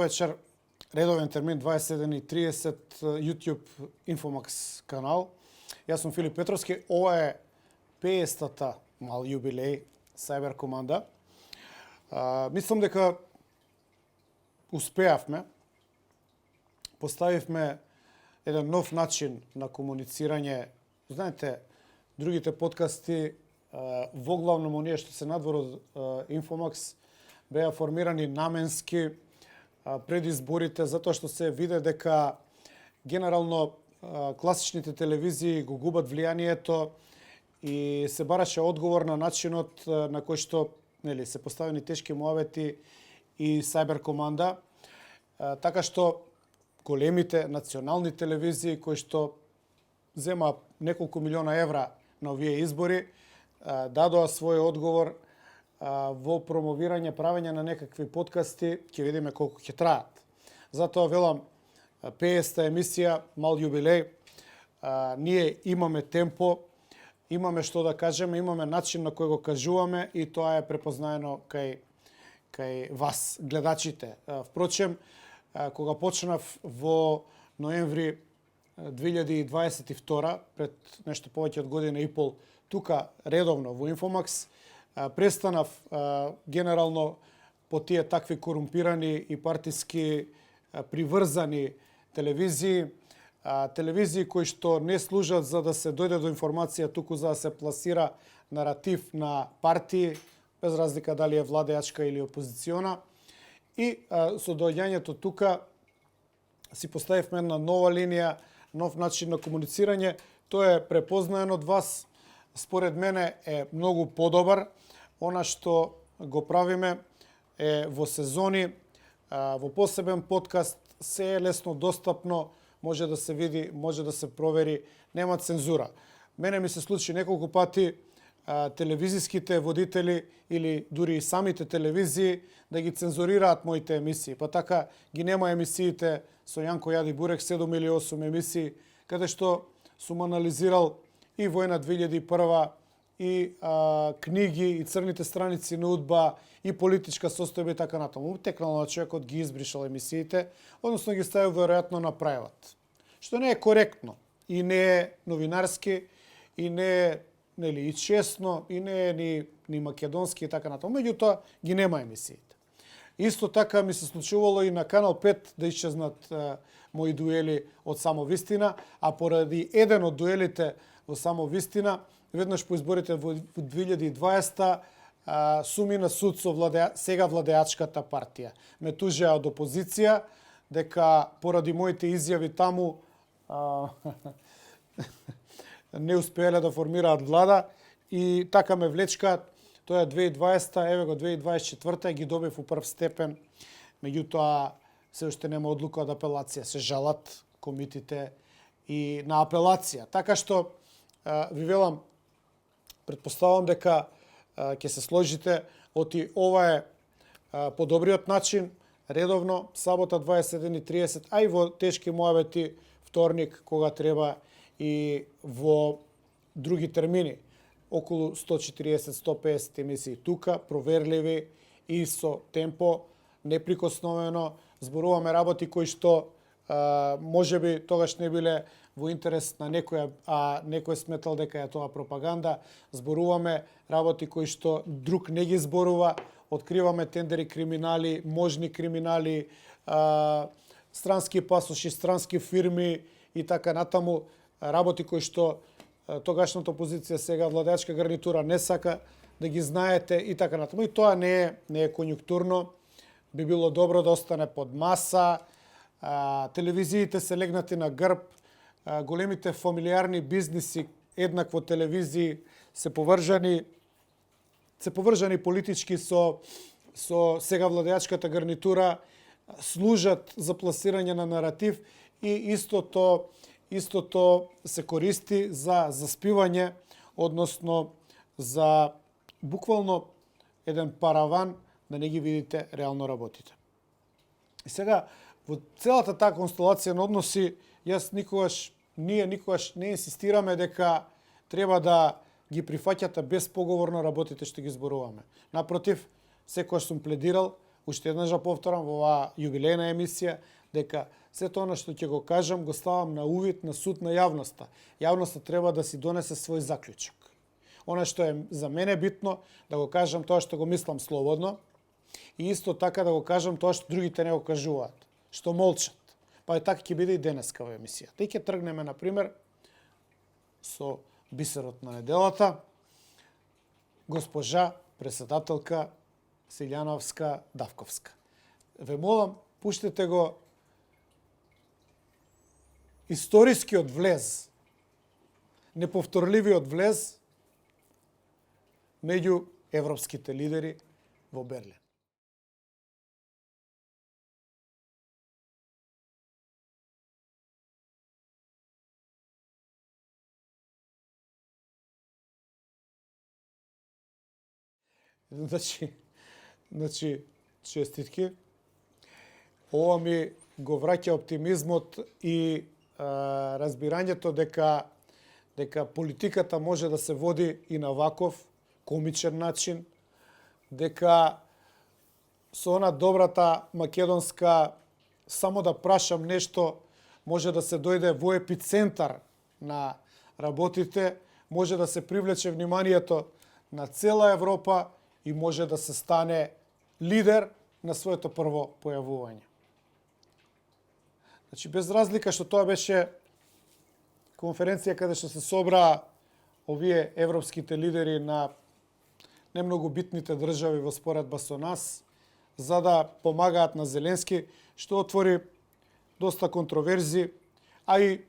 провечер, редовен термин 21:30, YouTube Infomax канал. Јас сум Филип Петровски. Ова е 50-та мал јубилеј Cyber команда. Мислам дека успеавме. Поставивме еден нов начин на комуницирање. Знаете, другите подкасти, воглавно оние што се надвор од Infomax, беа формирани наменски пред изборите, затоа што се виде дека генерално класичните телевизии го губат влијанието и се бараше одговор на начинот на кој што се поставени тешки муавети и Cyber команда, така што големите национални телевизии кои што зема неколку милиона евра на овие избори, дадоа свој одговор во промовирање, правење на некакви подкасти, ќе видиме колку ќе траат. Затоа велам 50-та емисија, мал јубилеј, ние имаме темпо, имаме што да кажеме, имаме начин на кој го кажуваме и тоа е препознаено кај вас, гледачите. Впрочем, кога почнав во ноември 2022, пред нешто повеќе од година и пол, тука редовно во Infomax, престанав генерално по тие такви корумпирани и партиски приврзани телевизии, телевизии кои што не служат за да се дојде до информација, туку за да се пласира наратив на партии, без разлика дали е владеачка или опозициона. И со доаѓањето тука си поставивме една нова линија, нов начин на комуницирање. Тоа е препознаено од вас. Според мене е многу подобар. Она што го правиме е во сезони, во посебен подкаст, се е лесно достапно, може да се види, може да се провери, нема цензура. Мене ми се случи неколку пати телевизиските водители или дури и самите телевизии да ги цензурираат моите емисии. Па така ги нема емисиите со Јанко Јади Бурек, 7 или 8 емисии, каде што сум анализирал и Војна 2001, и книги, и црните страници на УДБА, и политичка состојба и така натаму. Текнало на човекот ги избришал емисиите, односно ги ставил веројатно на прајват. Што не е коректно и не е новинарски, и не е и честно, и не е ни македонски и така натаму. Меѓутоа ги нема емисиите. Исто така ми се случувало и на Канал 5 да исчезнат мои дуели од Само вистина, а поради еден од дуелите во Само вистина, веднаш по изборите во 2020 суми на суд со сега владеачката партија. Ме тужеа од опозиција дека поради моите изјави таму не успеале да формираат влада и така ме влечкаат. Тоа е 2020, еве го 2024 ги добив у прв степен, меѓутоа се уште нема одлука од апелација. Се жалат комитите и на апелација. Така што ви велам, предпоставам дека ќе се сложите, оти ова е подобриот начин, редовно, сабота 21:30, а и во тешки муавети вторник, кога треба, и во други термини, околу 140-150 емисии тука, проверливи и со темпо, неприкосновено, зборуваме работи кои што можеби тогаш не биле во интерес на некој, а некој сметал дека е тоа пропаганда. Зборуваме работи кои што друг не ги зборува, откриваме тендери криминали, можни криминали, странски пасоши, странски фирми и така натаму, работи кои што тогашната опозиција, сега владеачка гарнитура не сака да ги знаете и така натаму. И тоа не е конјунктурно, би било добро да остане под маса. Телевизиите се легнати на грб, големите фамилиарни бизниси, еднакво телевизии, се повржани политички со сега владеачката гарнитура, служат за пласирање на наратив и истото се користи за заспивање, односно за буквално еден параван да не ги видите реално работите. И сега, во целата таа констелација на односи, ние никогаш не инсистираме дека треба да ги прифаќате безпоговорно работите што ги зборуваме. Напротив, секогаш сум пледирал уште еднаш повторам во оваа јубилејна емисија, дека сето она што ќе го кажам го ставам на увид, на суд на јавноста. Јавноста треба да си донесе свој заклучок. Она што е за мене битно, да го кажам тоа што го мислам слободно, и исто така да го кажам тоа што другите не го кажуваат, што молчат. Па и така ќе биде и денеска во емисијата. И ќе тргнеме, например, со бисерот на неделата, госпожа председателка Силјановска-Давковска. Ве молам, пуштете го историскиот влез, неповторливиот влез меѓу европските лидери во Берлин. Значи, честитки. Ова ми го враќа оптимизмот и разбирањето дека политиката може да се води и на ваков комичен начин, дека со она добрата македонска само да прашам нешто може да се дојде во епицентар на работите, може да се привлече вниманието на цела Европа и може да се стане лидер на своето прво појавување. Значи, без разлика што тоа беше конференција каде што се собраа овие европските лидери на немногу битните држави во споредба со нас, за да помагаат на Зеленски, што отвори доста контроверзи, а и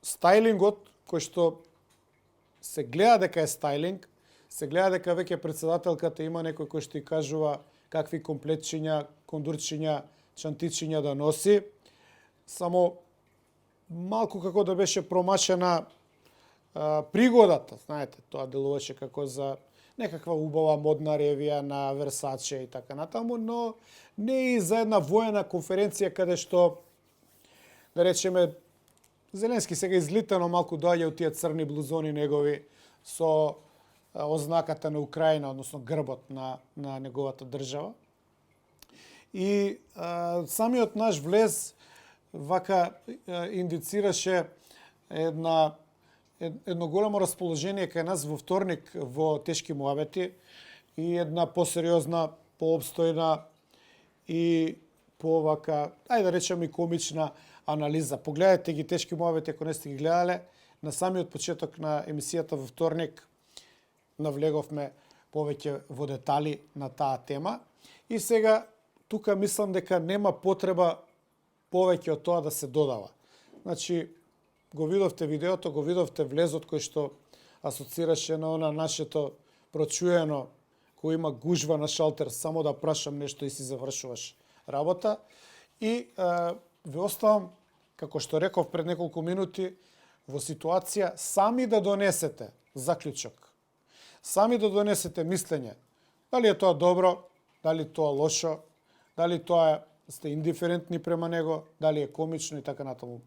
стајлингот, кој што се гледа дека е стајлинг, се гледа дека веќе председателката има некој кој што и кажува какви комплетчиња, кондурчиња, чантичиња да носи, само малку како да беше промашена пригодата, знаете, тоа делуваше како за некаква убава модна ревија на Версаче и така натаму, но не и за една воена конференција каде што, да речеме, Зеленски сега излитано малку доаѓа од тие црни блузони негови со ознаката на Украина, односно грбот на неговата држава. И самиот наш влез вака индицираше едно големо расположение кај нас во вторник во тешки муабети и една посериозна, пообстојна и повака, ајде да речеме и комична анализа. Погледайте ги тешки муабети ако не сте ги гледале. На самиот почеток на емисијата во вторник навлеговме повеќе во детали на таа тема. И сега тука мислам дека нема потреба повеќе од тоа да се додава. Значи, го видовте видеото, го видовте влезот кој што асоцираше на она нашето прочуено, кој има гужва на шалтер, само да прашам нешто и си завршуваш работа. И ве оставам, како што реков пред неколку минути, во ситуација сами да донесете заклучок, сами да донесете мислење, дали е тоа добро, дали тоа лошо, дали тоа сте индиферентни према него, дали е комично и така натаму.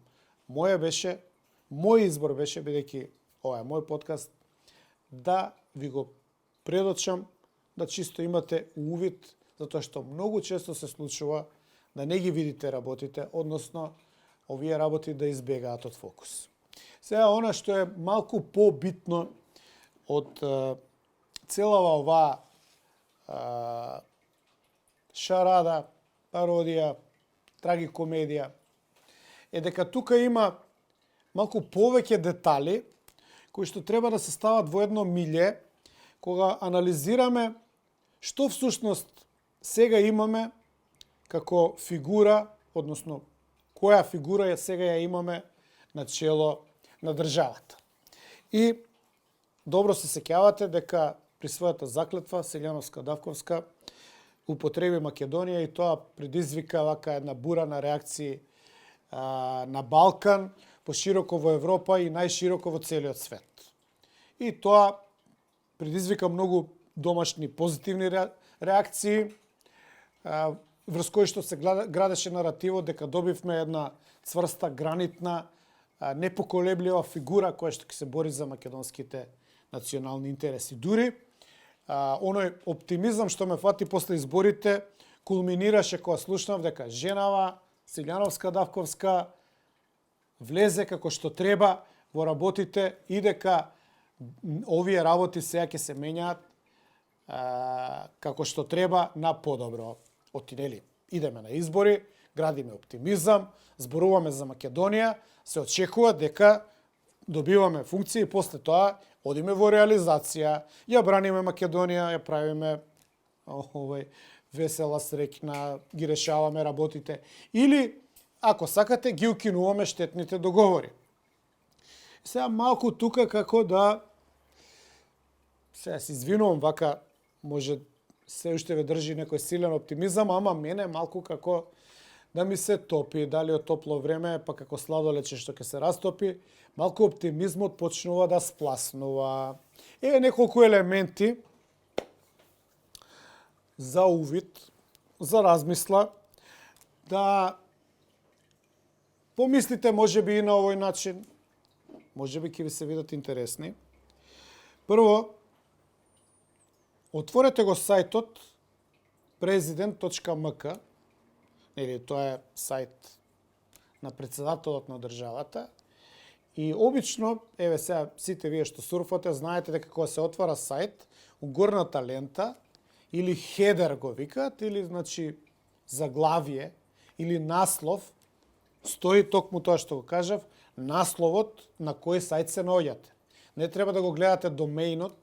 Мој избор беше, бидејќи ова е мој подкаст, да ви го предочам, да чисто имате увид, затоа што многу често се случува да не ги видите работите, односно овие работи да избегаат од фокус. Сега, она што е малку побитно од целава оваа шарада, пародија, трагикомедија, е дека тука има малку повеќе детали кои што треба да се стават во едно милје кога анализираме што всушност сега имаме како фигура, односно која фигура сега ја имаме на чело на државата. И добро се сеќавате дека при својата заклетва Силјановска-Давковска употреби Македонија и тоа предизвика вака една бура на реакции на Балкан, пошироко во Европа и најшироко во целиот свет. И тоа предизвика многу домашни позитивни реакции, врз кои што се градеше наративот дека добивме една цврста, гранитна, непоколеблива фигура која што ќе се бори за македонските национални интереси. Дури, оној оптимизам што ме фати после изборите, кулминираше кога слушнав дека женава Силјановска Давковска влезе како што треба во работите и дека овие работи сега ќе се менјаат како што треба на подобро. Отидели, идеме на избори, градиме оптимизам, зборуваме за Македонија, се очекува дека добиваме функции и после тоа одиме во реализација, ја браниме Македонија, ја правиме весела, среќна, ги решаваме работите. Или, ако сакате, ги укинуваме штетните договори. Сега малку тука како да... Сега се извинувам, вака може се уште ве држи некој силен оптимизам, ама мене малку како да ми се топи, дали од топло време, па како сладолече што ќе се растопи, малку оптимизмот почнува да спласнува. Еве неколку елементи за увид, за размисла, да помислите можеби и на овој начин, можеби ќе ви се видат интересни. Прво, отворете го сајтот president.mk, или тоа е сајт на председателот на државата, и обично, еве сега сите вие што сурфате, знаете дека кога се отвара сајт, у горната лента, или хедер го викаат, или значи заглавие, или наслов, стои токму тоа што го кажав, насловот на кој сајт се наоѓате. Не треба да го гледате домеинот,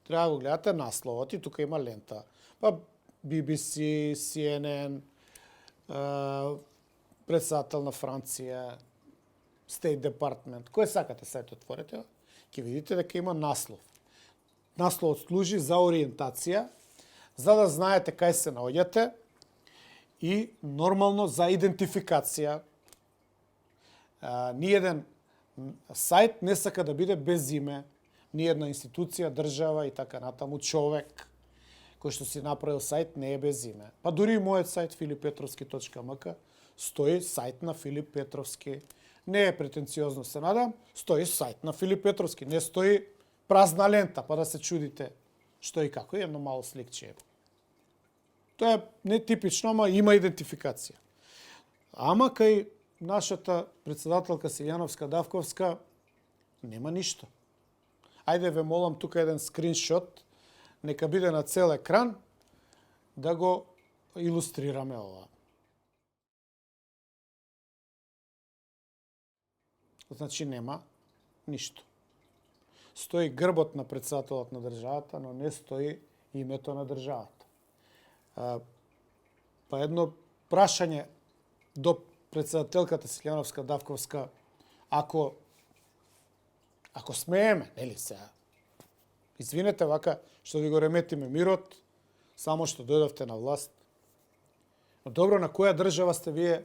треба да го гледате насловот и тука има лента. Па BBC, CNN, председател на Франција, State Department, кој сакате сајт отворете, ќе видите дека има наслов. Насловот служи за ориентација, за да знаете кај се наоѓате и нормално за идентификација. Ниеден сајт не сака да биде без име, ниедна институција, држава и така натаму, човек кој што си направил сајт не е без име. Па дури и мојот сајт filipetrovski.mk стои сајт на Филип Петровски. Не е претенциозно, се надам, стои сајт на Филип Петровски, не стои празна лента, па да се чудите што и како, едно мало сликче. Тоа е нетипично, ама има идентификација. Ама кај нашата председателка Силјановска Давковска нема ништо. Ајде ве молам тука еден скриншот, нека биде на цел екран, да го илустрираме ова. Значи нема ништо. Стои грбот на председателот на државата, но не стои името на државата. Па едно прашање до председателката Силјановска Давковска, ако смееме, нели сега, извинете вака што ви го реметиме мирот, само што дојдовте на власт. Но добро, на која држава сте вие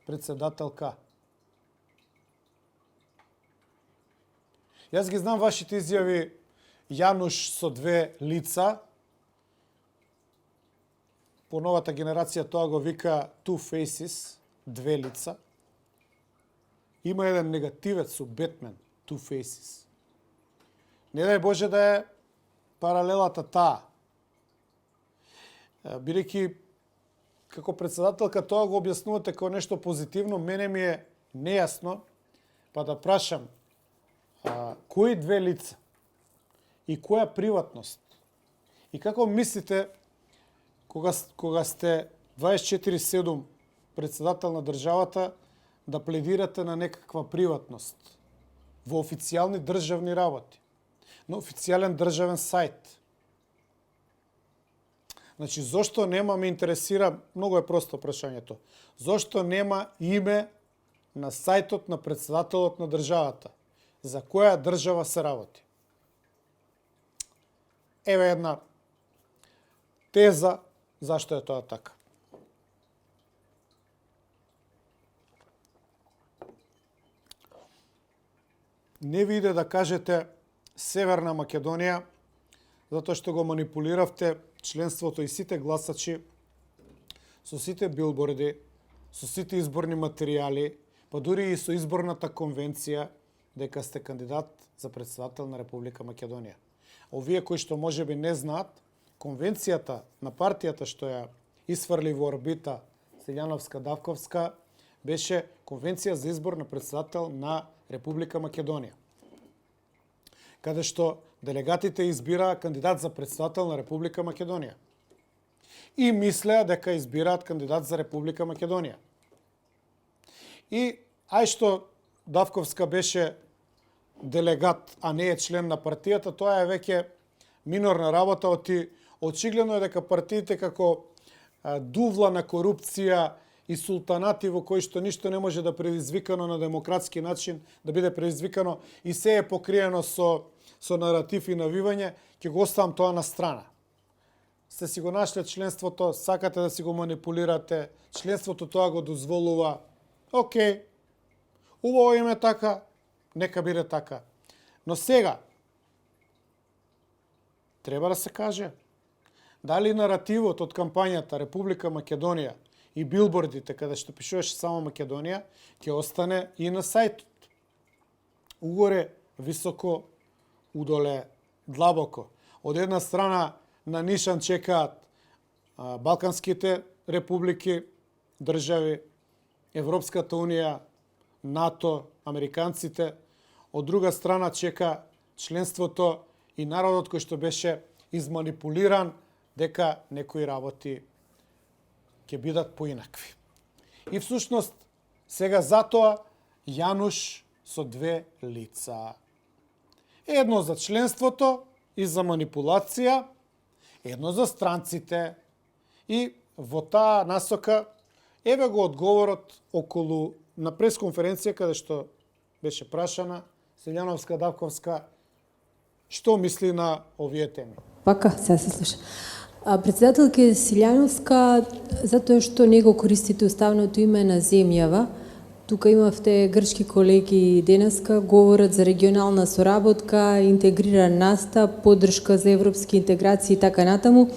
председателка? Јас ги знам вашите изјави Јануш со две лица. По новата генерација тоа го вика two faces, две лица. Има еден негативец у Бетмен, two faces. Не дај Боже да е паралелата таа. Бидејќи како председателка тоа го објаснувате како нешто позитивно, мене ми е нејасно, па да прашам, кои две лица и која приватност? И како мислите кога сте 24/7 председател на државата да пледирате на некаква приватност во официјални државни работи, на официјален државен сајт? Значи, зошто нема, ме интересира, многу е просто прашањето, зошто нема име на сајтот на председателот на државата? За која држава се работи? Еве една теза зашто е тоа така. Не ви иде да кажете Северна Македонија, затоа што го манипулиравте членството и сите гласачи со сите билборди, со сите изборни материјали, па дури и со изборната конвенција, дека сте кандидат за председател на Република Македонија. Овие кои што можеби не знаат, конвенцијата на партијата што ја исфрли во орбита Силјановска-Давковска беше Конвенција за избор на председател на Република Македонија, каде што делегатите избираа кандидат за председател на Република Македонија. И мислеа дека избираат кандидат за Република Македонија. И ај што Давковска беше делегат, а не е член на партијата, тоа е веќе минорна работа, очигледно е дека партиите како дувла на корупција и султанати во кои што ништо не може да предизвикано на демократски начин, да биде предизвикано и се е покриено со наратив и навивање, ќе го оставам тоа на страна. Сте си го нашле членството, сакате да си го манипулирате, членството тоа го дозволува. Океј, убаво им е така, нека биде така. Но сега, треба да се каже, дали наративот од кампањата Република Македонија и билбордите, каде што пишуваше само Македонија, ќе остане и на сајтот. Угоре, високо, удоле, длабоко. Од една страна на нишан чекаат Балканските републики, држави, Европската Унија, НАТО, американците. Од друга страна чека членството и народот кој што беше изманипулиран дека некои работи ќе бидат поинакви. И всушност, сега затоа Јануш со две лица. Едно за членството и за манипулација, едно за странците. И во таа насока еве го одговорот околу на пресконференција каде што беше прашана Силјановска-Давковска што мисли на овие теми. Пака, сега се слуша. Председателка Силјановска, затоа што не го користите уставното име на земјава, тука имавте грчки колеги денеска, говорат за регионална соработка, интегриран настап, поддршка за европски интеграции и така натаму.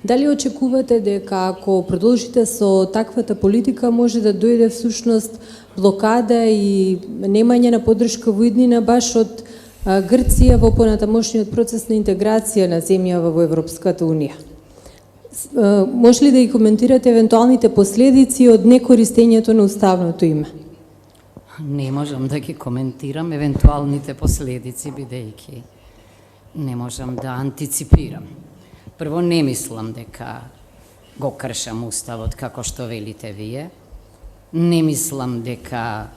Дали очекувате дека ако продолжите со таквата политика може да дојде всушност блокада и немање на поддршка во иднина баш од Грција во понатамошниот процес на интеграција на земјава во Европската Унија? Може ли да ги коментирате евентуалните последици од некористењето на уставното име? Не можам да ги коментирам евентуалните последици, бидејќи не можам да антиципирам. Прво, не мислам дека го кршам уставот како што велите вие. Не мислам дека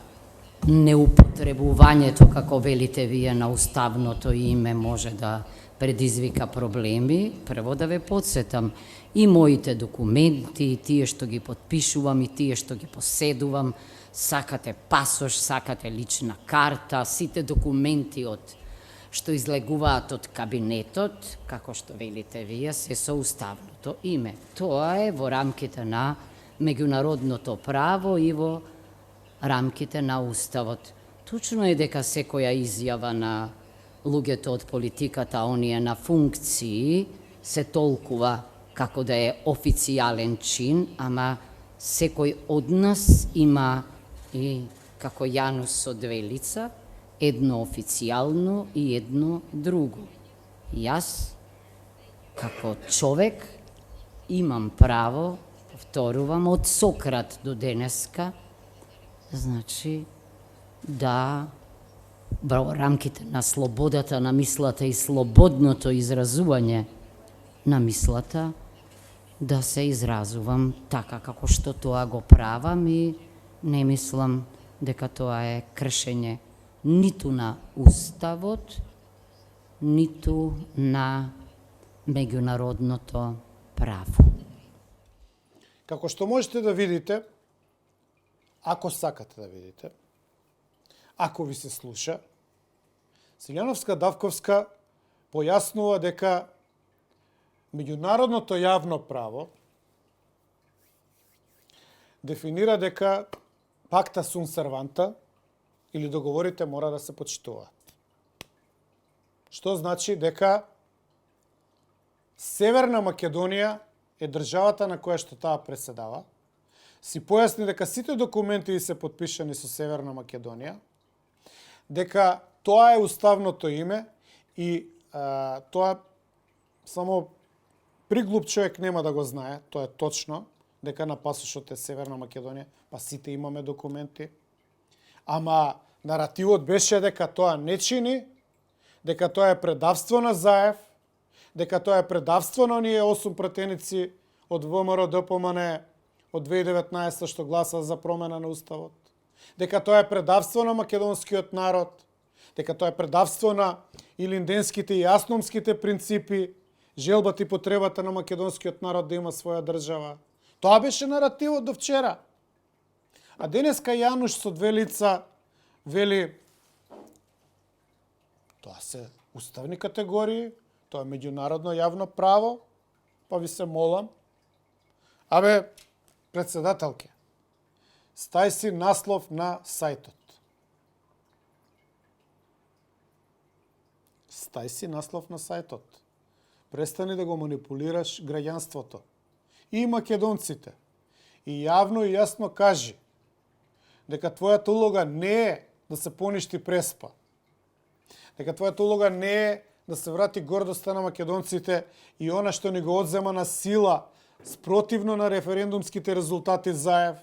неупотребувањето, како велите вие, на уставното име може да предизвика проблеми. Прво да ве подсетам, и моите документи, и тие што ги подпишувам, и тие што ги поседувам, сакате пасош, сакате лична карта, сите документи што излегуваат од кабинетот, како што велите вие, се со уставното име. Тоа е во рамките на меѓународното право и во рамките на уставот. Точно е дека секоја изјава на луѓето од политиката, оние на функции, се толкува како да е официјален чин, ама секој од нас има и како Јанус со две лица, едно официјално и едно друго. Јас, како човек, имам право, повторувам, од Сократ до денеска, значи, да во рамките на слободата на мислата и слободното изразување на мислата, да се изразувам така како што тоа го правам и не мислам дека тоа е кршење ниту на уставот, ниту на меѓународното право. Како што можете да видите, ако сакате да видите, ако ви се слуша, Силјановска-Давковска појаснува дека меѓународното јавно право дефинира дека пакта сун серванта или договорите мора да се почитуваат. Што значи дека Северна Македонија е државата на која што таа преседава. Си појасни дека сите документи се подпишани со Северна Македонија, дека тоа е уставното име и тоа само приглуп човек нема да го знае, тоа е точно, дека на пасошот е Северна Македонија, па сите имаме документи. Ама наративот беше дека тоа не чини, дека тоа е предавство на Заев, дека тоа е предавство на оние 8 пратеници од ВМРО ДПМН од 2019 што гласа за промена на уставот, дека тоа е предавство на македонскиот народ, дека тоа е предавство на илинденските и асномските принципи, желбата и потребата на македонскиот народ да има своја држава. Тоа беше наративот до вчера. А денеска Јануш со две лица вели тоа се уставни категории, тоа е меѓународно јавно право, па ви се молам. Абе, председателке, стај си наслов на сајтот. Стај си наслов на сајтот. Престани да го манипулираш граѓанството и македонците. И јавно и јасно кажи дека твојата улога не е да се поништи Преспа. Дека твојата улога не е да се врати гордоста на македонците и она што ни го одзема на сила спротивно на референдумските резултати Заев,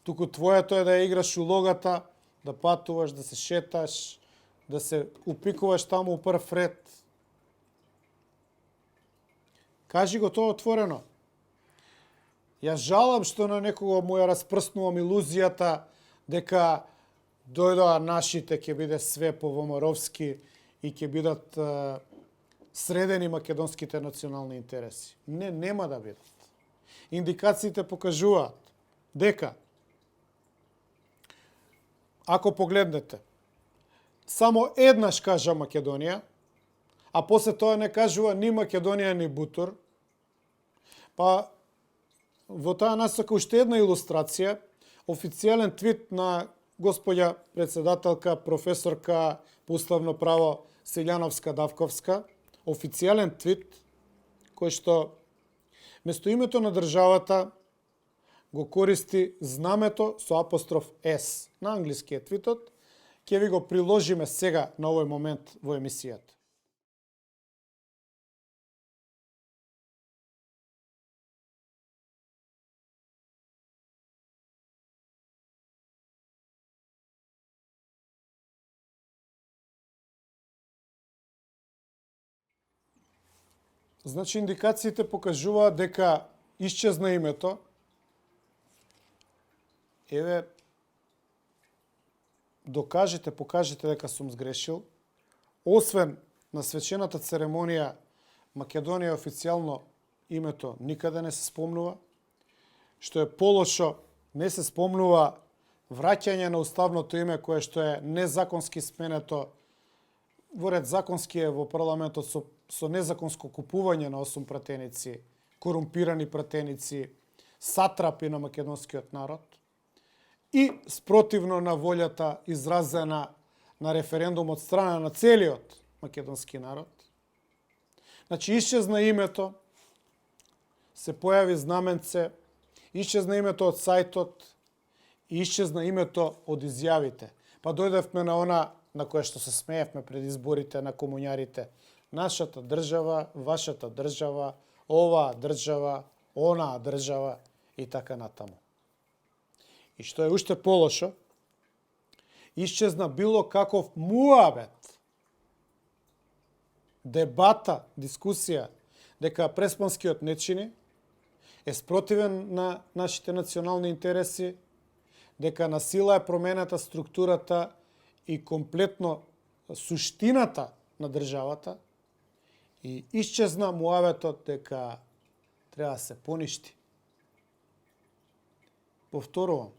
туку твоето е да ја играш улогата, да патуваш, да се шеташ, да се упикуваш таму у прв ред. Кажи го тоа отворено. Ја жалам што на некого му ја распрснувам илузијата дека дојдоа нашите, ќе биде све по ВМРО-вски и ќе бидат средени македонските национални интереси. Не, нема да бидат. Индикациите покажуваат дека ако погледнете, само еднаш кажа Македонија, а после тоа не кажува ни Македонија ни Бутур, па во таа насока уште една илустрација, официјален твит на господја председателка, професорка по уставно право Силјановска-Давковска, официјален твит кој што место името на државата го користи знамето со апостроф S. На англиски е твитот, ќе ви го приложиме сега на овој момент во емисијата. Значи, индикациите покажуваат дека исчезна името. Еве, докажете, покажете дека сум сгрешил. Освен на свечената церемонија, Македонија официјално името никаде не се спомнува. Што е полошо, не се спомнува враќање на уставното име кое што е незаконски сменето. Во ред законски е во парламентот со незаконско купување на 8 пратеници, корумпирани пратеници, сатрапи на македонскиот народ и спротивно на волјата изразена на референдум од страна на целиот македонски народ. Значи, исчезна името, се појави знаменце, исчезна името од сајтот и исчезна името од изјавите. Па дојдевме на она на кое што се смеевме пред изборите на комуњарите. Нашата држава, вашата држава, оваа држава, онаа држава и така натаму. И што е уште полошо, исчезна било каков муабет, дебата, дискусија, дека Преспанскиот не чини, е спротивен на нашите национални интереси, дека на сила е променета структурата и комплетно суштината на државата, и исчезна муаветот дека треба да се поништи. Повторувам,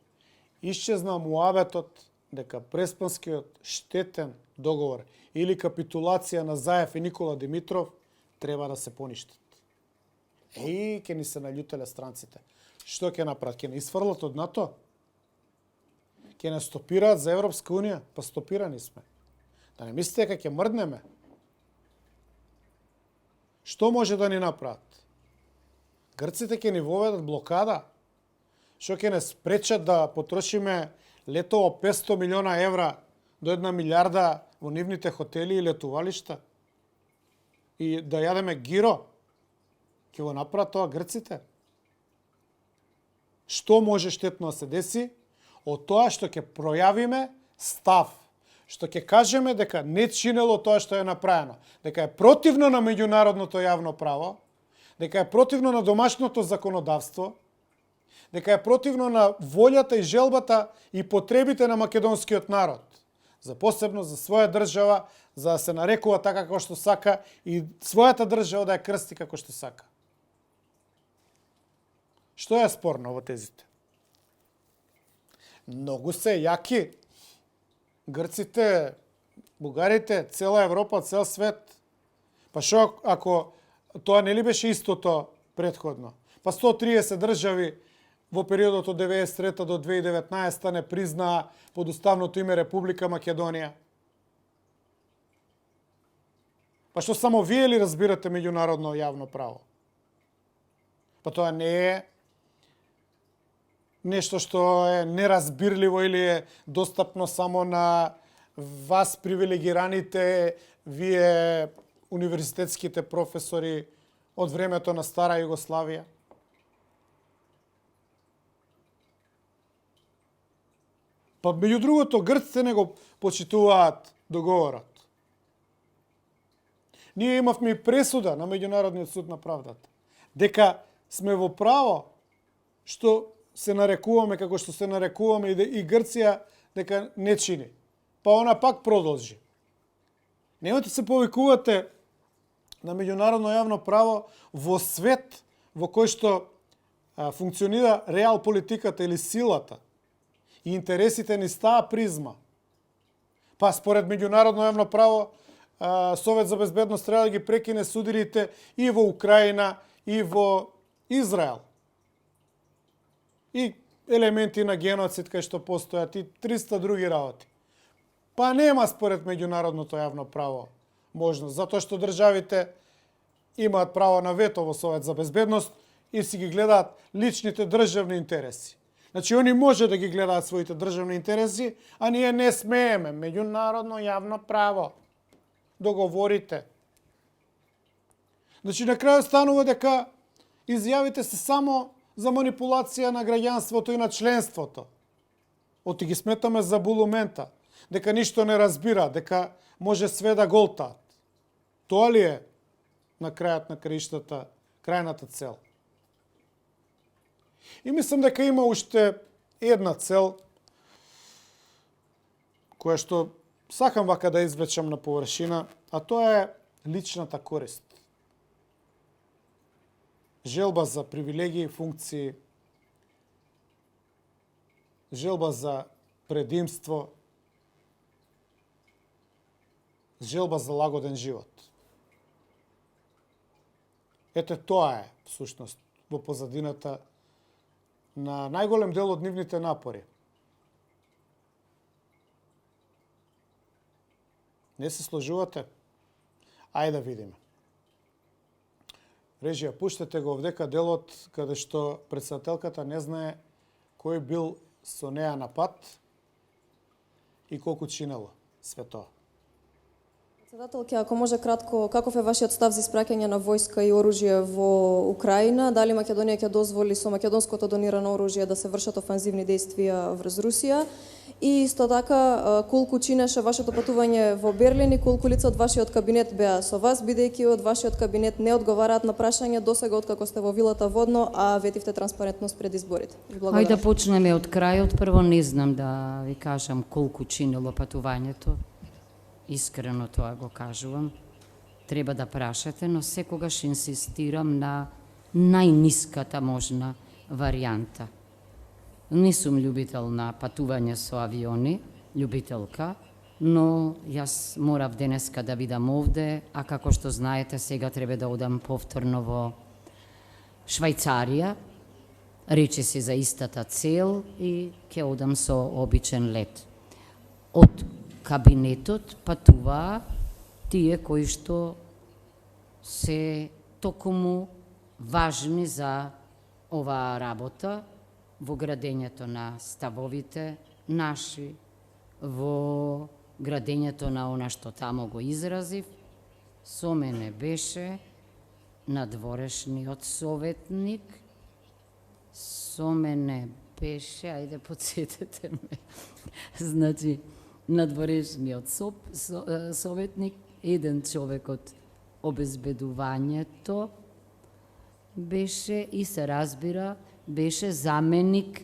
исчезна муаветот дека Преспанскиот штетен договор или капитулација на Заев и Никола Димитров треба да се поништат. Ќе ни се наљутеле странците. Што ќе направат? Ќе не изфрлат од НАТО? Ќе не стопираат за Европска унија? Па стопирани сме. Да не мислите дека ќе мрднеме? Што може да ни направат? Грците ќе ни воведат блокада? Што ќе не спречат да потрошиме летово 500 милиона евра до 1 милиарда во нивните хотели и летувалишта? И да јадеме гиро? Ќе го направат тоа грците? што може штетно да се деси од тоа што ќе пројавиме став, што ќе кажеме дека не чинело тоа што е направено, дека е противно на меѓународното јавно право, дека е противно на домашното законодавство, дека е противно на волјата и желбата и потребите на македонскиот народ, за посебно за своја држава, за да се нарекува така како што сака и својата држава да ја крсти како што сака. Што е спорно во тезите? Многу се јаки. Грците, бугарите, цела Европа, цел свет. Па шо ако тоа не ли беше истото претходно? Па 130 држави во периодот од 1993 до 2019 не признаа под уставното име Република Македонија. Па што само вие ли разбирате меѓународно јавно право? Па тоа не е нешто што е неразбирливо или е достапно само на вас привилегираните, вие универзитетските професори од времето на Стара Југославија. Па меѓу другото, грците не го почитуваат договорот. Ние имавме и пресуда на Меѓународниот суд на правдата, дека сме во право што се нарекуваме како што се нарекуваме и Грција дека не чини. Па она пак продолжи. Немојте се повикувате на меѓународно јавно право во свет во кој што функционира реал политиката или силата и интересите ни стаа призма. Па според меѓународно јавно право Совет за безбедност треба да ги прекине судирите и во Украина и во Израел. И елементи на геноцид кај што постојат и 300 други работи. Па нема според меѓународното јавно право можност, затоа што државите имаат право на вето во Совет за безбедност и си ги гледаат личните државни интереси. Значи, они може да ги гледаат своите државни интереси, а ние не смееме. Меѓународно јавно право. Договорите. Значи, на крајот станува дека изјавите се само за манипулација на граѓанството и на членството. Оти ги сметаме за булумента, дека ништо не разбира, дека може све да голтаат. Тоа ли е на крајот на краиштата, крајната цел? И мислам дека има уште една цел, која што сакам вака да извлечам на површина, а тоа е личната корист. Желба за привилегии и функции, желба за предимство, желба за лагоден живот. Ете тоа е, всушност, во позадината на најголем дел од нивните напори. Не се сложувате? Ајде да видиме. Режија, пуштете го овдека делот каде што председателката не знае кој бил со неа на пат и колку чинело све тоа. Председателке, ако може кратко, каков е вашиот став за испраќање на војска и оружје во Украина? Дали Македонија ќе дозволи со македонското донирано оружје да се вршат офанзивни дејствија врз Русија? И исто така, колку чинеше вашето патување во Берлин и колку лица од вашиот кабинет беа со вас, бидејќи од вашиот кабинет не одговараат на прашање досега откако сте во вилата водно, а ветивте транспарентност пред изборите? Ајде да почнеме од крајот. Прво не знам да ви кажам колку чинело патувањето. Искрено тоа го кажувам. Треба да прашате, но секогаш инсистирам на најниската можна варијанта. Не сум љубител на патување со авиони, љубителка, но јас морав денеска да бидам овде, а како што знаете, сега треба да одам повторно во Швајцарија, рече се за истата цел и ќе одам со обичен лет. Од кабинетот патуваа тие кои што се токму важни за оваа работа, во градењето на ставовите наши, во градењето на она што тамо го изразив. Со мене беше надворешниот советник, Со мене беше, ајде подсетете ме, значи, надворешниот советник, еден човек од обезбедувањето беше и се разбира, беше заменик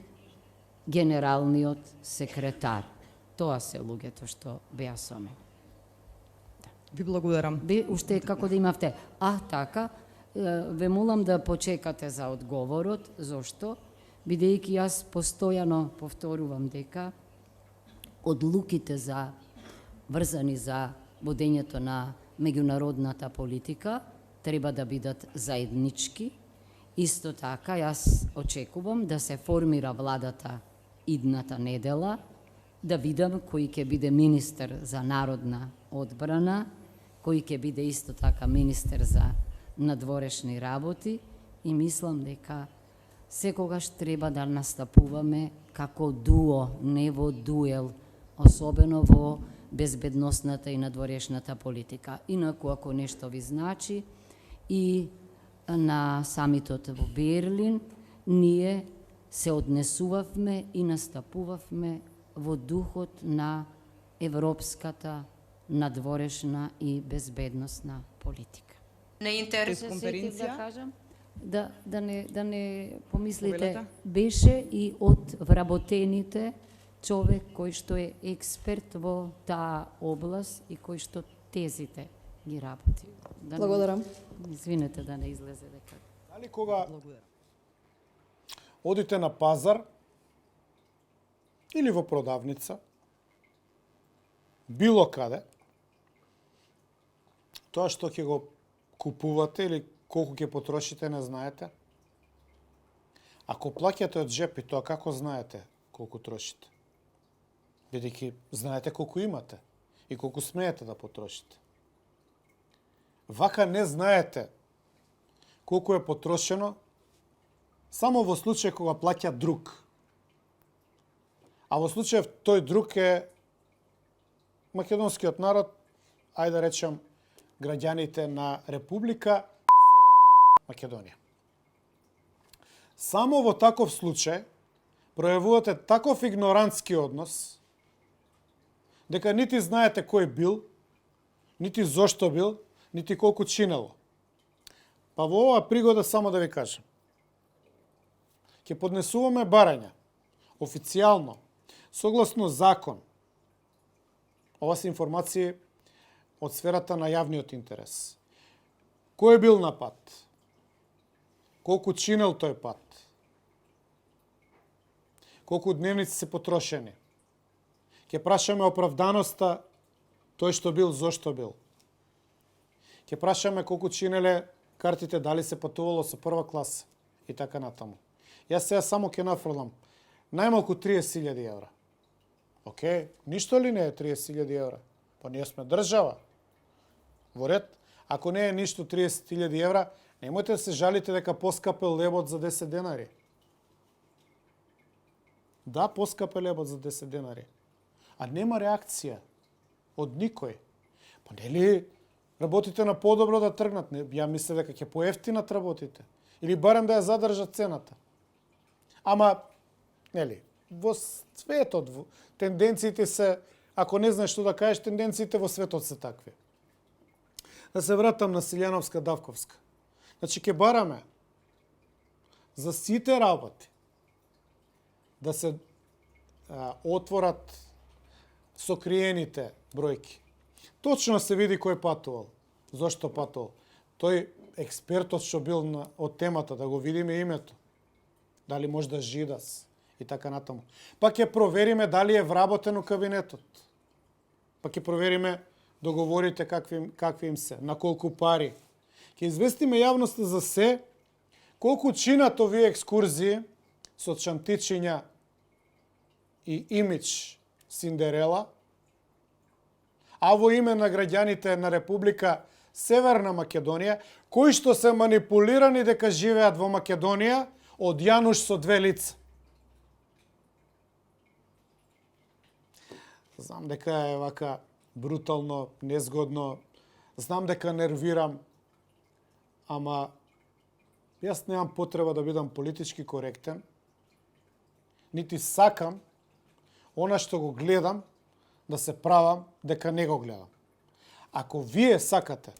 генералниот секретар. Тоа се луѓето што беа со мене. Ви благодарам. Уште како да имавте. Така, ве молам да почекате за одговорот. Зошто? Бидејќи јас постојано повторувам дека одлуките врзани за водењето на меѓународната политика треба да бидат заеднички. Исто така, јас очекувам да се формира владата идната недела, да видам кој ќе биде министер за народна одбрана, кој ќе биде исто така министер за надворешни работи и мислам дека секогаш треба да настапуваме како дуо, не во дуел, особено во безбедносната и надворешната политика. Инаку, ако нешто ви значи, и на самитот во Берлин, ние се однесувавме и настапувавме во духот на европската надворешна и безбедносна политика. Не интересува конференција? Да кажам, да не помислите, Повелете. беше и од вработените човек кој што е експерт во таа област и кој што тезите ги работи. Благодарам. Извинете да не излезе дека. Дали кога Благодарам. одите на пазар или во продавница, било каде, тоа што ќе го купувате или колку ќе потрошите, не знаете? Ако плаќате од джепи, тоа како знаете колку трошите? Бидејќи знаете колку имате и колку смеете да потрошите. Вака не знаете колку е потрошено само во случај кога плаќа друг. А во случај тој друг е македонскиот народ, ајде да речем граѓаните на Република Северна Македонија. Само во таков случај пројавувате таков игнорантски однос дека нити знаете кој бил, нити зошто бил, нити колку чинело. Па во оваа пригода само да ви кажам. Ќе поднесуваме барања официјално, согласно закон. Ова се информации од сферата на јавниот интерес. Кој бил на пат? Колку чинел тој пат? Колку дневници се потрошени? Ќе прашаме оправданоста тој што бил, зошто бил. Ќе прашаме колку чинеле картите, дали се патувало со прва класа и така натаму. Јас сега само ќе нафрлам најмалку 30.000 евра. Океј, ништо ли не е 30.000 евра? Па ние сме држава. Во ред, ако не е ништо 30.000 евра, немојте да се жалите дека поскапе лебот за 10 денари. Да, поскапе лебот за 10 денари. А нема реакција од никој. Па нели работите на подобро да тргнат? Ја мисле дека ќе поевтинат работите. Или барем да ја задржат цената. Ама, нели, во светот, тенденциите се, ако не знаеш што да кажеш, тенденциите во светот се такви. Да се вратам на Силјановска-Давковска. Значи, ќе бараме за сите работи да се отворат сокриените бројки. Точно се види кој патувал. Зошто патувал? Тој експертот што бил од темата, да го видиме името. Дали може да Жидас и така натаму. Па ќе провериме дали е вработено кабинетот. Па ќе провериме договорите какви им се, на колку пари. Ќе известиме јавноста за се, колку чинат овие екскурзии со чантичиња и имидж Синдерела, а во име на граѓаните на Република Северна Македонија, кои што се манипулирани дека живеат во Македонија од Јануш со две лица. Знам дека е вака брутално, незгодно, знам дека нервирам, ама Јас немам потреба да бидам политички коректен, нити сакам она што го гледам да се правам дека не го гледам. Ако вие сакате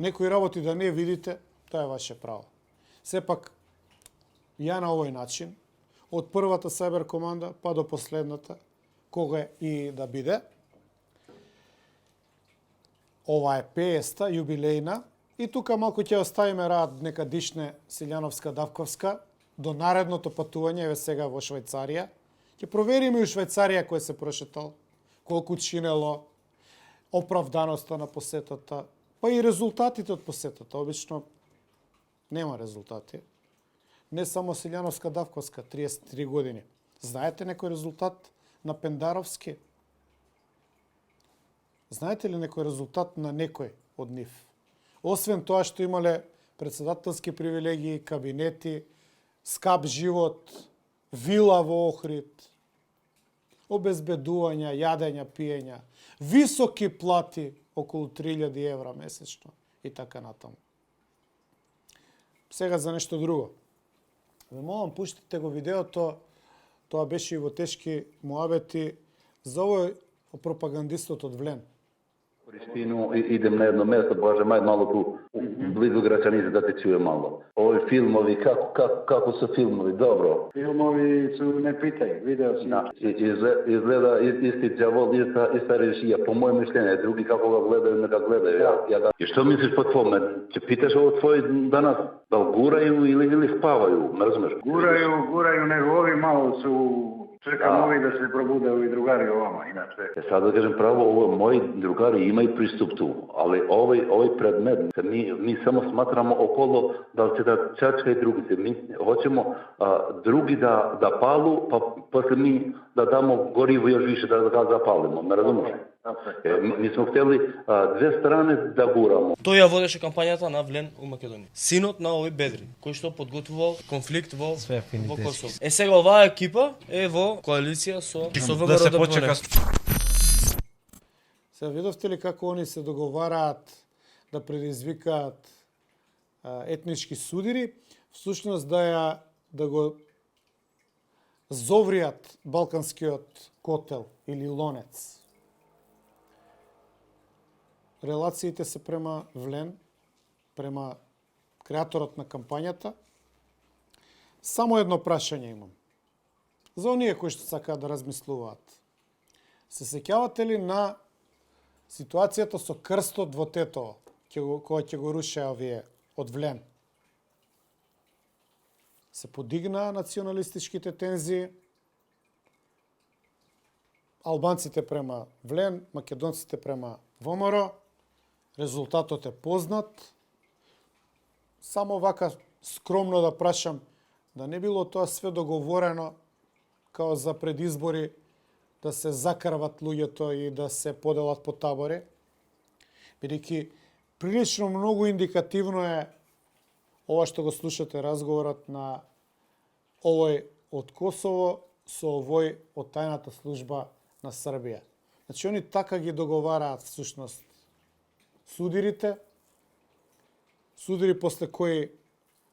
некои работи да не видите, тоа е ваше право. Сепак, ја на овој начин, од првата Cyber команда па до последната, кога и да биде, ова е 50-та јубилејна и тука малку ќе оставиме рад нека дишне Силјановска-Давковска до наредното патување, еве сега во Швајцарија. Ќе провериме и у Швајцарија кој се прошетал, колку чинело, оправданоста на посетата, па и резултатите од посетата. Обично нема резултати. Не само Силјановска-Давковска, 33 години. Знаете некој резултат на Пендаровски? Знаете ли некој резултат на некој од нив? Освен тоа што имале председателски привилегии, кабинети, скап живот, вила во Охрид, обезбедувања, јадења, пиења, високи плати, околу 3000 евра месечно и така натаму. Сега за нешто друго. Ве молам, пуштите го видеото, тоа беше и во тешки муабети, за овој пропагандистот од Влен. Prištinu idem na jedno mesto, Bože maj, malo tu blizu Gračanice da te čuje malo. Ovi filmovi, kako su filmovi, dobro. Filmovi su, ne pitaj, video si. Izgleda isti đavol, ista režija, po mojem mišljenju, drugi kako ga gledaju, ne ga gledaju. I što misliš po tvome? Če pitaš ovo tvoji danas, da li guraju ili spavaju, ne razumeš? Guraju, nego ovi malo su. Čekam ovi da se probude ovi drugari ovama, inače. Sad da kažem pravo, ovo moji drugari imaju pristup tu, ali ovaj predmet, mi samo smatramo okolo da li će da čačka i drugi se. Mi hoćemo drugi da palu, pa posle mi da damo gorivo još više da ga zapalimo, ne razumiješ? Mi smo htjeli dve strane da guramo. Тој ја водеше кампањата на Влен у Македонија. Синот на овој Бедри, кој што подготвувал конфликт во Косово. Сега оваа екипа е во коалиција со ВМРО Да се почека. Се видовте ли како они се договараат да предизвикаат етнички судири, всушност да го зовриат балканскиот котел или лонец. Релациите се према Влен, према креаторот на кампањата. Само едно прашање имам. За оние кои што сакаат да размислуваат. Се сеќавате ли на ситуацијата со крстот во Тетово, која ќе го рушеа овие од Влен? Се подигнаа националистичките тензии, албанците према Влен, македонците према ВМРО, резултатот е познат. Само вака скромно да прашам, да не било тоа све договорено као за предизбори, да се закарват луѓето и да се поделат по табори, бидејќи прилично многу индикативно е ова што го слушате разговорот на овој од Косово со овој од тајната служба на Србија. Значи, они така ги договараат всушност судирите, судири после кои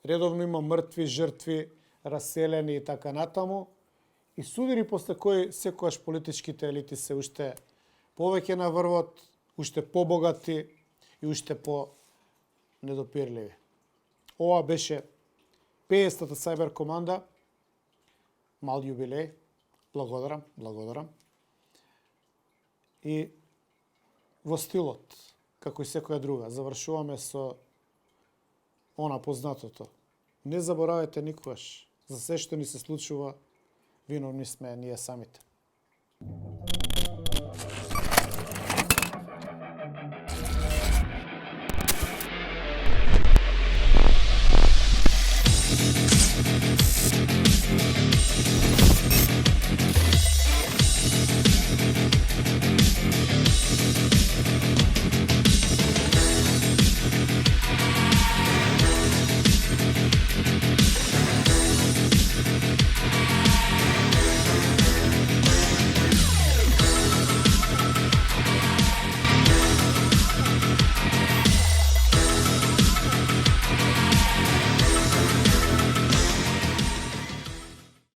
редовно има мртви, жртви, раселени и така натаму, и судири после кои секојаш политичките елити се уште повеќе на врвот, уште побогати и уште по недопирливи. Ова беше 50-та Cyber команда, мал јубилеј, благодарам. И во стилот, како и секоја друга, завршуваме со она познатото. Не заборавајте никогаш, за се што ни се случува, виновни сме ние самите.